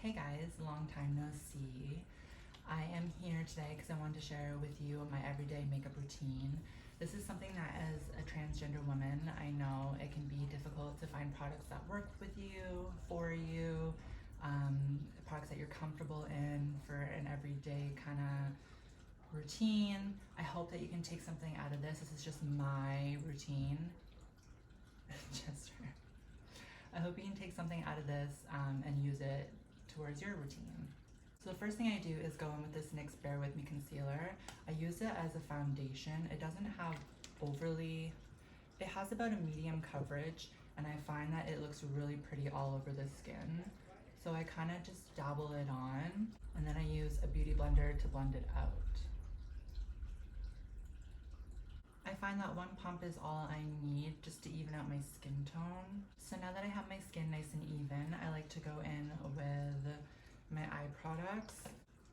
Hey guys, long time no see. I am here today because I wanted to share with you my everyday makeup routine. This is something that as a transgender woman, I know it can be difficult to find products that work with you, for you, products that you're comfortable in for an everyday kind of routine. I hope that you can take something out of this. This is just my routine. I hope you can take something out of this and use it towards your routine. So the first thing I do is go in with this NYX Bear With Me concealer. I use it as a foundation. It doesn't have it has about a medium coverage, and I find that it looks really pretty all over the skin. So I kind of just dabble it on, and then I use a beauty blender to blend it out. I find that one pump is all I need just to even out my skin tone. So now that I have my skin nice and even, I like to go in with my eye products.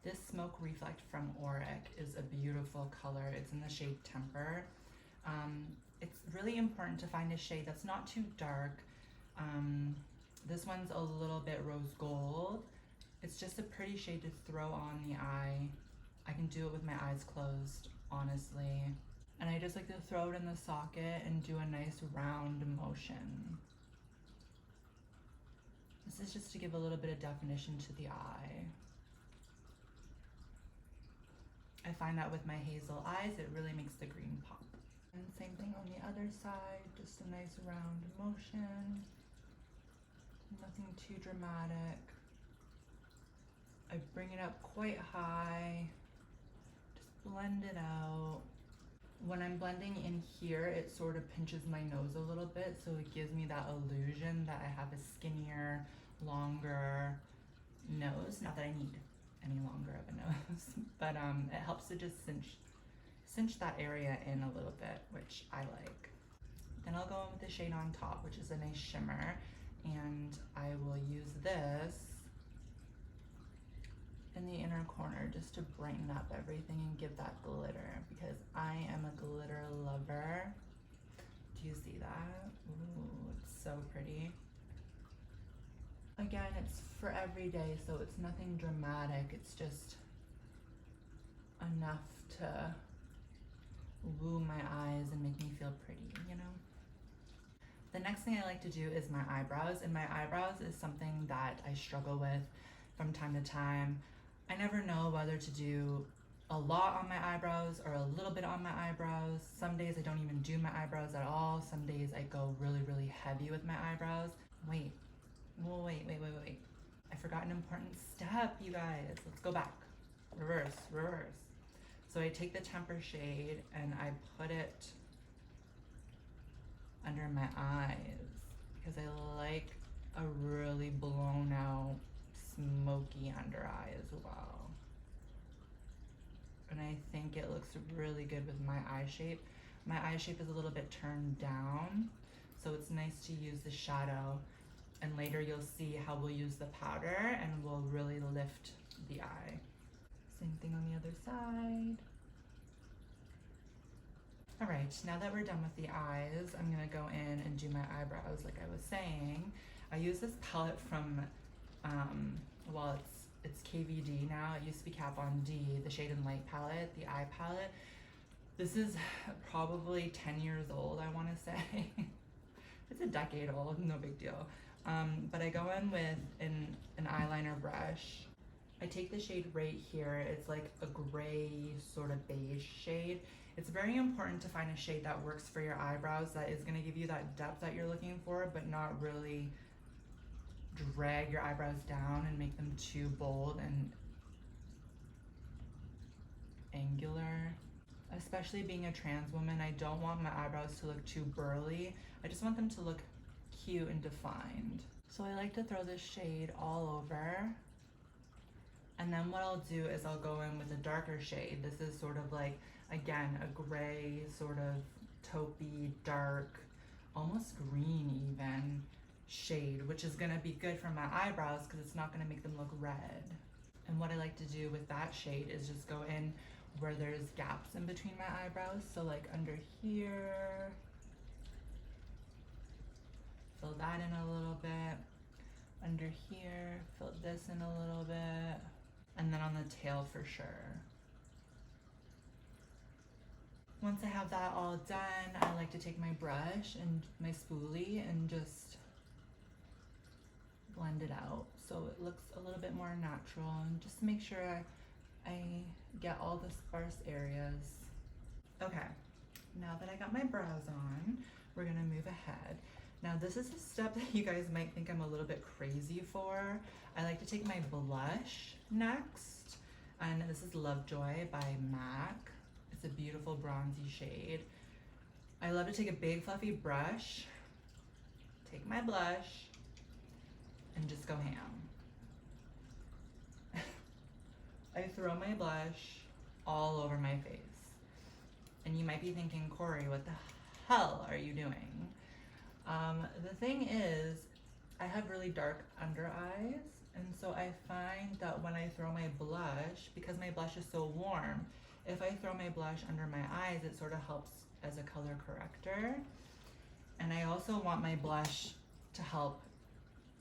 This Smoke Reflect from Auric is a beautiful color. It's in the shade Temper. It's really important to find a shade that's not too dark. This one's a little bit rose gold. It's just a pretty shade to throw on the eye. I can do it with my eyes closed, honestly. And I just like to throw it in the socket and do a nice round motion. This is just to give a little bit of definition to the eye. I find that with my hazel eyes, it really makes the green pop. And same thing on the other side, just a nice round motion. Nothing too dramatic. I bring it up quite high, just blend it out. When I'm blending in here, it sort of pinches my nose a little bit, so it gives me that illusion that I have a skinnier, longer nose. Not that I need any longer of a nose, but it helps to just cinch that area in a little bit, which I like. Then I'll go in with the shade on top, which is a nice shimmer, and I will use this in the inner corner just to brighten up everything and give that glitter, because I am a glitter lover. Do you see that? Ooh, it's so pretty. Again, it's for every day, so it's nothing dramatic. It's just enough to woo my eyes and make me feel pretty, you know? The next thing I like to do is my eyebrows, and my eyebrows is something that I struggle with from time to time. I never know whether to do a lot on my eyebrows or a little bit on my eyebrows. Some days I don't even do my eyebrows at all. Some days I go really, really heavy with my eyebrows. Wait. I forgot an important step, you guys. Let's go back. Reverse. So I take the Temper shade and I put it under my eyes because I like a really blown out smoky under eye as well. And I think it looks really good with my eye shape. My eye shape is a little bit turned down, so it's nice to use the shadow. And later you'll see how we'll use the powder and we'll really lift the eye. Same thing on the other side. All right, now that we're done with the eyes, I'm gonna go in and do my eyebrows like I was saying. I use this palette from, well, it's KVD now. It used to be Kat Von D, the Shade and Light palette, the eye palette. This is probably 10 years old, I wanna say. It's a decade old, no big deal. But I go in with an eyeliner brush. I take the shade right here. It's like a gray sort of beige shade. It's very important to find a shade that works for your eyebrows, that is gonna give you that depth that you're looking for, but not really drag your eyebrows down and make them too bold and angular. Especially being a trans woman, I don't want my eyebrows to look too burly. I just want them to look cute and defined. So I like to throw this shade all over. And then what I'll do is I'll go in with a darker shade. This is sort of like, again, a gray, sort of taupey, dark, almost green even shade, which is gonna be good for my eyebrows because it's not gonna make them look red. And what I like to do with that shade is just go in where there's gaps in between my eyebrows. So like under here, fill that in a little bit. Under here, fill this in a little bit. And then on the tail for sure. Once I have that all done, I like to take my brush and my spoolie and just blend it out so it looks a little bit more natural, and just make sure I get all the sparse areas. Okay, now that I got my brows on, we're gonna move ahead. Now this is a step that you guys might think I'm a little bit crazy for. I like to take my blush next, and this is Lovejoy by MAC. It's a beautiful bronzy shade. I love to take a big fluffy brush, take my blush, and just go ham. I throw my blush all over my face. And you might be thinking, Corey, what the hell are you doing? The thing is, I have really dark under eyes, and so I find that when I throw my blush, because my blush is so warm, if I throw my blush under my eyes, it sort of helps as a color corrector. And I also want my blush to help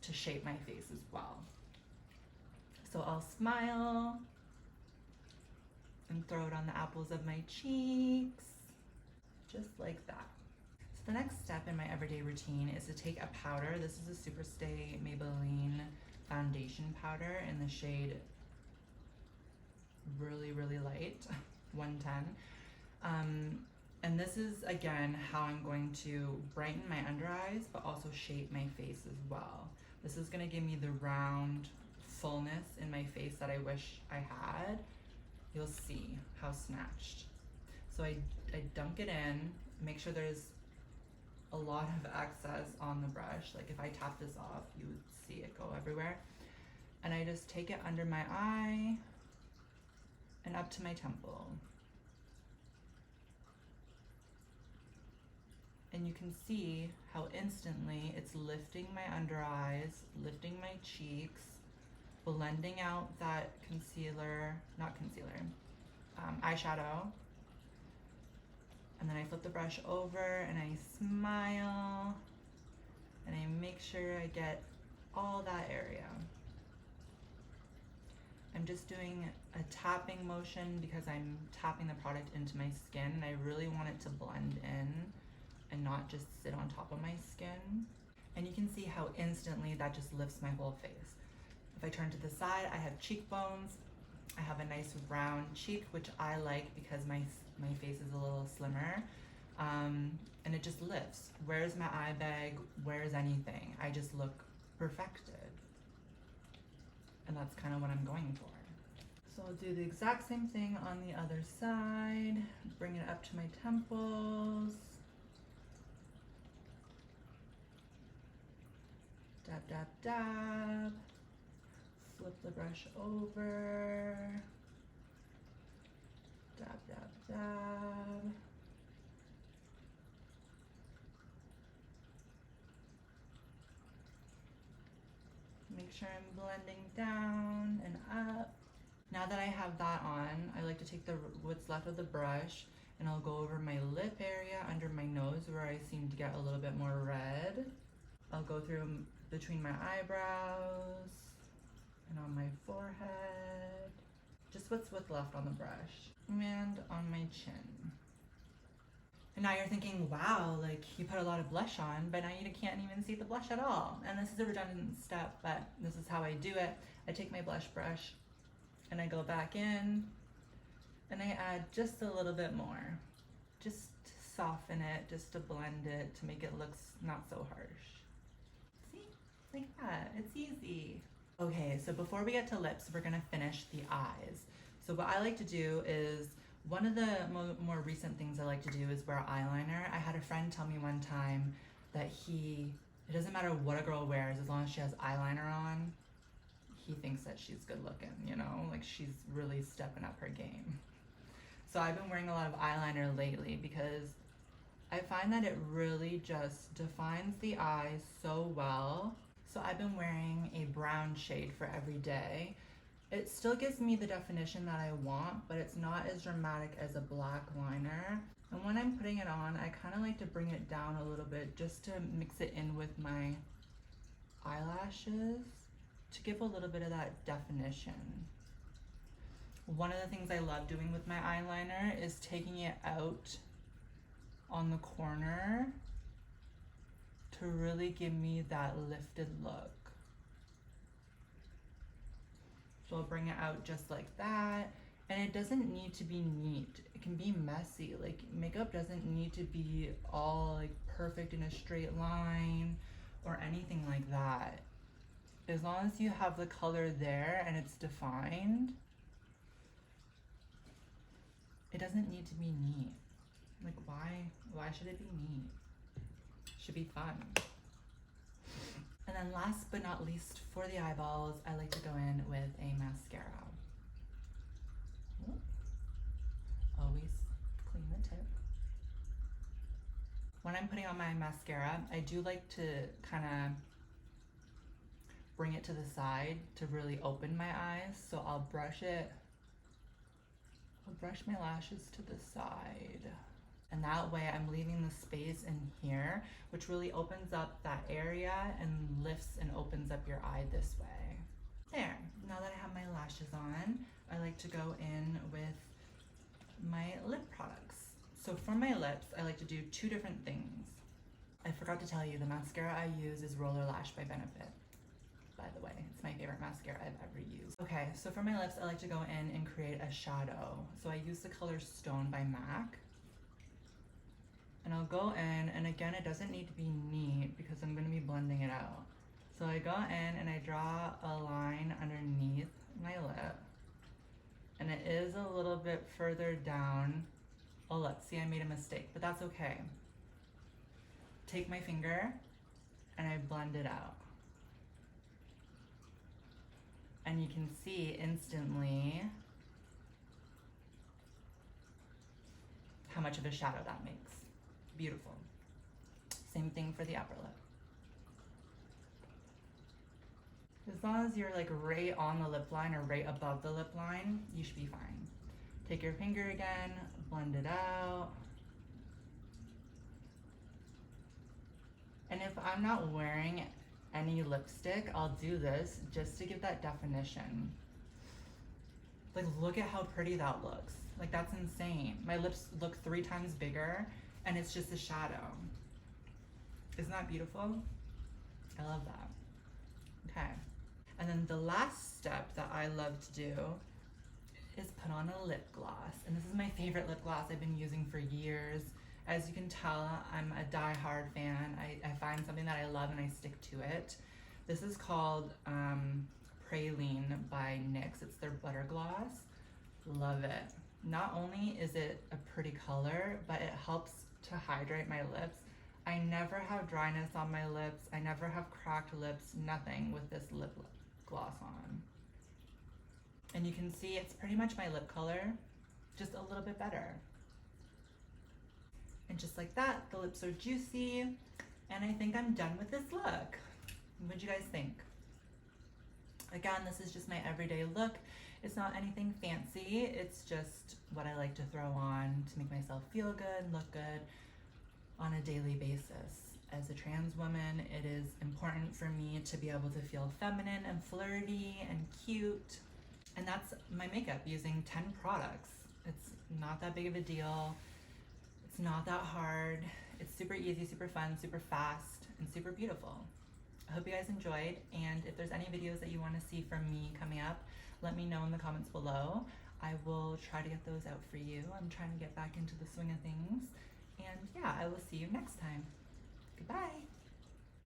to shape my face as well. So I'll smile and throw it on the apples of my cheeks, just like that. So the next step in my everyday routine is to take a powder. This is a Superstay Maybelline foundation powder in the shade really, really light, 110. And this is, again, how I'm going to brighten my under eyes, but also shape my face as well. This is gonna give me the round fullness in my face that I wish I had. You'll see how snatched. So I dunk it in, make sure there's a lot of excess on the brush. Like if I tap this off, you would see it go everywhere. And I just take it under my eye and up to my temple. And you can see how instantly it's lifting my under eyes, lifting my cheeks, blending out that eyeshadow. And then I flip the brush over and I smile and I make sure I get all that area. I'm just doing a tapping motion because I'm tapping the product into my skin, and I really want it to blend in and not just sit on top of my skin. And you can see how instantly that just lifts my whole face. If I turn to the side, I have cheekbones. I have a nice round cheek, which I like because my face is a little slimmer. And it just lifts. Where's my eye bag? Where's anything? I just look perfected. And that's kind of what I'm going for. So I'll do the exact same thing on the other side. Bring it up to my temples. Dab, dab, dab. Flip the brush over. Dab, dab, dab. Make sure I'm blending down and up. Now that I have that on, I like to take what's left of the brush and I'll go over my lip area under my nose where I seem to get a little bit more red. I'll go through between my eyebrows and on my forehead. Just what's left on the brush and on my chin. And now you're thinking, wow, like you put a lot of blush on, but now you can't even see the blush at all. And this is a redundant step, but this is how I do it. I take my blush brush and I go back in and I add just a little bit more, just to soften it, just to blend it, to make it look not so harsh. See, like that, it's easy. Okay, so before we get to lips, we're gonna finish the eyes. So what I like to do is, one of the more recent things I like to do is wear eyeliner. I had a friend tell me one time that it doesn't matter what a girl wears, as long as she has eyeliner on, he thinks that she's good looking, you know? Like she's really stepping up her game. So I've been wearing a lot of eyeliner lately because I find that it really just defines the eyes so well. So I've been wearing a brown shade for every day. It still gives me the definition that I want, but it's not as dramatic as a black liner. And when I'm putting it on, I kind of like to bring it down a little bit just to mix it in with my eyelashes. to give a little bit of that definition. One of the things I love doing with my eyeliner is taking it out on the corner to really give me that lifted look. So I'll bring it out just like that. And it doesn't need to be neat. It can be messy. Like, makeup doesn't need to be all like perfect in a straight line or anything like that. As long as you have the color there and it's defined, it doesn't need to be neat. Like, why should it be neat? It should be fun. And then last but not least, for the eyeballs, I like to go in with a mascara. Always clean the tip. When I'm putting on my mascara, I do like to kind of bring it to the side to really open my eyes. So I'll brush my lashes to the side. And that way I'm leaving the space in here, which really opens up that area and lifts and opens up your eye this way. There, now that I have my lashes on, I like to go in with my lip products. So for my lips, I like to do two different things. I forgot to tell you, the mascara I use is Roller Lash by Benefit. By the way, it's my favorite mascara I've ever used. Okay, so for my lips, I like to go in and create a shadow. So I use the color Stone by MAC. And I'll go in, and again, it doesn't need to be neat because I'm gonna be blending it out. So I go in and I draw a line underneath my lip. And it is a little bit further down. Oh, look, see, I made a mistake, but that's okay. Take my finger and I blend it out. And you can see instantly how much of a shadow that makes. Beautiful. Same thing for the upper lip. As long as you're like right on the lip line or right above the lip line, you should be fine. Take your finger again, blend it out. And if I'm not wearing any lipstick, I'll do this just to give that definition. Like, look at how pretty that looks. Like, that's insane. My lips look 3 times bigger and it's just a shadow. Isn't that beautiful? I love that. Okay. And then the last step that I love to do is put on a lip gloss. And this is my favorite lip gloss I've been using for years. As you can tell, I'm a die-hard fan. I find something that I love and I stick to it. This is called Praline by NYX. It's their butter gloss. Love it. Not only is it a pretty color, but it helps to hydrate my lips. I never have dryness on my lips. I never have cracked lips, nothing with this lip gloss on. And you can see it's pretty much my lip color, just a little bit better. And just like that, the lips are juicy, and I think I'm done with this look. What do you guys think? Again, this is just my everyday look. It's not anything fancy. It's just what I like to throw on to make myself feel good, look good on a daily basis. As a trans woman, it is important for me to be able to feel feminine and flirty and cute. And that's my makeup using 10 products. It's not that big of a deal. It's not that hard. It's super easy, super fun, super fast, and super beautiful. I hope you guys enjoyed, and if there's any videos that you want to see from me coming up, let me know in the comments below. I will try to get those out for you. I'm trying to get back into the swing of things. And yeah, I will see you next time. Goodbye.